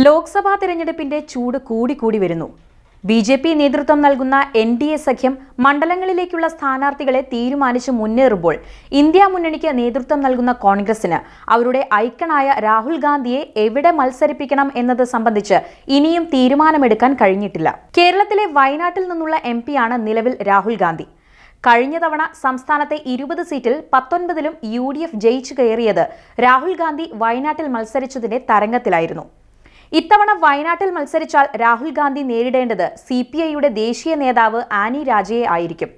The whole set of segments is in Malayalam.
ലോക്സഭാ തെരഞ്ഞെടുപ്പിന്റെ ചൂട് കൂടി വരുന്നു. ബി.ജെ.പി. നേതൃത്വം നൽകുന്ന എൻ.ഡി.എ സഖ്യം മണ്ഡലങ്ങളിലേക്കുള്ള സ്ഥാനാർത്ഥികളെ തീരുമാനിച്ച് മുന്നേറുമ്പോൾ ഇന്ത്യ മുന്നണിക്ക് നേതൃത്വം നൽകുന്ന കോൺഗ്രസിന് അവരുടെ ഐക്കണായ രാഹുൽ ഗാന്ധിയെ എവിടെ മത്സരിപ്പിക്കണം എന്നത് സംബന്ധിച്ച് ഇനിയും തീരുമാനമെടുക്കാൻ കഴിഞ്ഞിട്ടില്ല. കേരളത്തിലെ വയനാട്ടിൽ നിന്നുള്ള എം.പിയാണ് നിലവിൽ രാഹുൽ ഗാന്ധി. കഴിഞ്ഞ തവണ സംസ്ഥാനത്തെ 20 സീറ്റിൽ 19ലും UDF ജയിച്ചു കയറിയത് രാഹുൽ ഗാന്ധി വയനാട്ടിൽ മത്സരിച്ചതിന്റെ തരംഗത്തിലായിരുന്നു. ഇത്തവണ വയനാട്ടിൽ മത്സരിച്ചാൽ രാഹുൽ ഗാന്ധി നേരിടേണ്ടത് CPIയുടെ ദേശീയ നേതാവ് ആനി രാജയെ ആയിരിക്കും.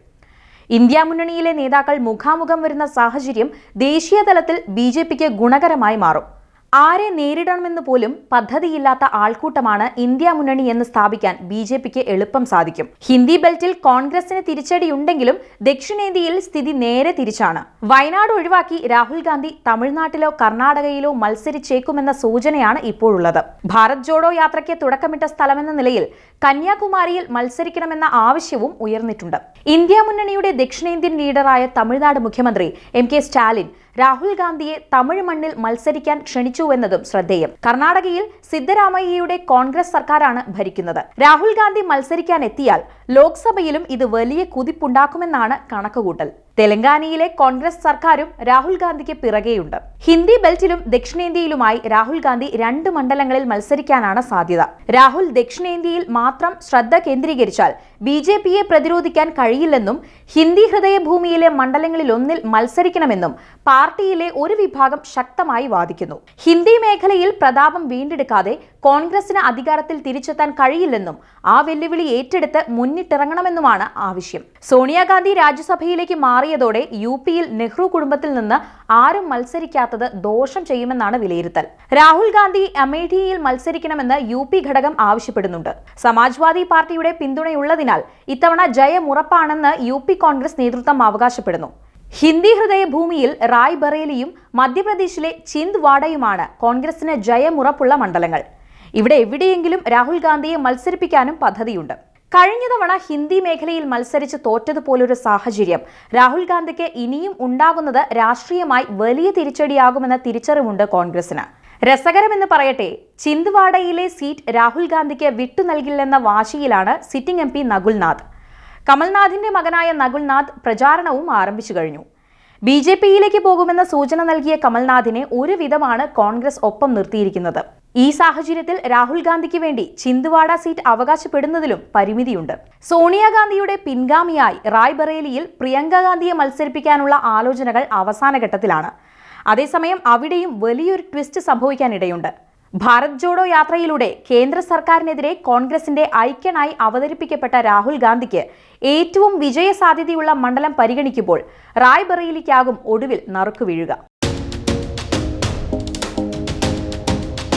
ഇന്ത്യ മുന്നണിയിലെ നേതാക്കൾ മുഖാമുഖം വരുന്ന സാഹചര്യം ദേശീയ തലത്തിൽ BJPക്ക് ഗുണകരമായി മാറും. ആരെ നേരിടണമെന്ന് പോലും പദ്ധതിയില്ലാത്ത ആൾക്കൂട്ടമാണ് ഇന്ത്യ മുന്നണി എന്ന് സ്ഥാപിക്കാൻ BJPക്ക് എളുപ്പം സാധിക്കും. ഹിന്ദി ബെൽറ്റിൽ കോൺഗ്രസിന് തിരിച്ചടിയുണ്ടെങ്കിലും ദക്ഷിണേന്ത്യയിൽ സ്ഥിതി നേരെ തിരിച്ചാണ്. വയനാട് ഒഴിവാക്കി രാഹുൽ ഗാന്ധി തമിഴ്നാട്ടിലോ കർണാടകയിലോ മത്സരിച്ചേക്കുമെന്ന സൂചനയാണ് ഇപ്പോഴുള്ളത്. ഭാരത് ജോഡോ യാത്രയ്ക്ക് തുടക്കമിട്ട സ്ഥലമെന്ന നിലയിൽ കന്യാകുമാരിയിൽ മത്സരിക്കണമെന്ന ആവശ്യവും ഉയർന്നിട്ടുണ്ട്. ഇന്ത്യ മുന്നണിയുടെ ദക്ഷിണേന്ത്യൻ ലീഡറായ തമിഴ്നാട് മുഖ്യമന്ത്രി MK സ്റ്റാലിൻ രാഹുൽ ഗാന്ധിയെ തമിഴ് മണ്ണിൽ മത്സരിക്കാൻ ക്ഷണിച്ചുവെന്നതും ശ്രദ്ധേയം. കർണാടകയിൽ സിദ്ധരാമയ്യയുടെ കോൺഗ്രസ് സർക്കാരാണ് ഭരിക്കുന്നത്. രാഹുൽ ഗാന്ധി മത്സരിക്കാൻ എത്തിയാൽ ലോക്സഭയിലും ഇത് വലിയ കുതിപ്പുണ്ടാക്കുമെന്നാണ് കണക്കുകൂട്ടൽ. തെലങ്കാനയിലെ കോൺഗ്രസ് സർക്കാരും രാഹുൽ ഗാന്ധിക്ക് പിറകെയുണ്ട്. ഹിന്ദി ബെൽറ്റിലും ദക്ഷിണേന്ത്യയിലുമായി രാഹുൽ ഗാന്ധി 2 മണ്ഡലങ്ങളിൽ മത്സരിക്കാനാണ് സാധ്യത. രാഹുൽ ദക്ഷിണേന്ത്യയിൽ മാത്രം ശ്രദ്ധ കേന്ദ്രീകരിച്ചാൽ BJPയെ പ്രതിരോധിക്കാൻ കഴിയില്ലെന്നും ഹിന്ദി ഹൃദയഭൂമിയിലെ മണ്ഡലങ്ങളിലൊന്നിൽ മത്സരിക്കണമെന്നും പാർട്ടിയിലെ ഒരു വിഭാഗം ശക്തമായി വാദിക്കുന്നു. ഹിന്ദി മേഖലയിൽ പ്രതാപം വീണ്ടെടുക്കാതെ കോൺഗ്രസിന് അധികാരത്തിൽ തിരിച്ചെത്താൻ കഴിയില്ലെന്നും ആ വെല്ലുവിളി ഏറ്റെടുത്ത് മുന്നിട്ടിറങ്ങണമെന്നുമാണ് ആവശ്യം. സോണിയാഗാന്ധി രാജ്യസഭയിലേക്ക് മാറിയതോടെ UPയിൽ നെഹ്റു കുടുംബത്തിൽ നിന്ന് ആരും മത്സരിക്കാത്തത് ദോഷം ചെയ്യുമെന്നാണ് വിലയിരുത്തൽ. രാഹുൽ ഗാന്ധി അമേഠിയിൽ മത്സരിക്കണമെന്ന് UP ഘടകം ആവശ്യപ്പെടുന്നുണ്ട്. സമാജ്വാദി പാർട്ടിയുടെ പിന്തുണയുള്ളതിനാൽ ഇത്തവണ ജയമുറപ്പാണെന്ന് UP കോൺഗ്രസ് നേതൃത്വം അവകാശപ്പെടുന്നു. ഹിന്ദി ഹൃദയഭൂമിയിൽ റായ്ബറേലിയും മധ്യപ്രദേശിലെ ചിന്ദ്വാഡയുമാണ് കോൺഗ്രസിന് ജയമുറപ്പുള്ള മണ്ഡലങ്ങൾ. ഇവിടെ എവിടെയെങ്കിലും രാഹുൽ ഗാന്ധിയെ മത്സരിപ്പിക്കാനും പദ്ധതിയുണ്ട്. കഴിഞ്ഞ തവണ ഹിന്ദി മേഖലയിൽ മത്സരിച്ച് തോറ്റതുപോലൊരു സാഹചര്യം രാഹുൽ ഗാന്ധിക്ക് ഇനിയും ഉണ്ടാകുന്നത് രാഷ്ട്രീയമായി വലിയ തിരിച്ചടിയാകുമെന്ന തിരിച്ചറിവുണ്ട് കോൺഗ്രസിന്. രസകരമെന്ന് പറയട്ടെ, ചിന്ദ്വാഡയിലെ സീറ്റ് രാഹുൽ ഗാന്ധിക്ക് വിട്ടു നൽകില്ലെന്ന വാശിയിലാണ് സിറ്റിംഗ് MP നകുൽനാഥ്. കമൽനാഥിന്റെ മകനായ നകുൽനാഥ് പ്രചാരണവും ആരംഭിച്ചു കഴിഞ്ഞു. BJPയിലേക്ക് പോകുമെന്ന സൂചന നൽകിയ കമൽനാഥിനെ ഒരു വിധമാണ് കോൺഗ്രസ് ഒപ്പം നിർത്തിയിരിക്കുന്നത്. ഈ സാഹചര്യത്തിൽ രാഹുൽ ഗാന്ധിക്ക് വേണ്ടി ചിന്ദ്വാഡ സീറ്റ് അവകാശപ്പെടുന്നതിലും പരിമിതിയുണ്ട്. സോണിയാഗാന്ധിയുടെ പിൻഗാമിയായി റായ്ബറേലിയിൽ പ്രിയങ്ക ഗാന്ധിയെ മത്സരിപ്പിക്കാനുള്ള ആലോചനകൾ അവസാന ഘട്ടത്തിലാണ്. അതേസമയം അവിടെയും വലിയൊരു ട്വിസ്റ്റ് സംഭവിക്കാനിടയുണ്ട്. ഭാരത് ജോഡോ യാത്രയിലൂടെ കേന്ദ്ര സർക്കാരിനെതിരെ കോൺഗ്രസിന്റെ ഐക്യനായി അവതരിപ്പിക്കപ്പെട്ട രാഹുൽ ഗാന്ധിക്ക് ഏറ്റവും വിജയ സാധ്യതയുള്ള മണ്ഡലം പരിഗണിക്കുമ്പോൾ റായ്ബറേലിക്കാകും ഒടുവിൽ നറുക്കു വീഴുക.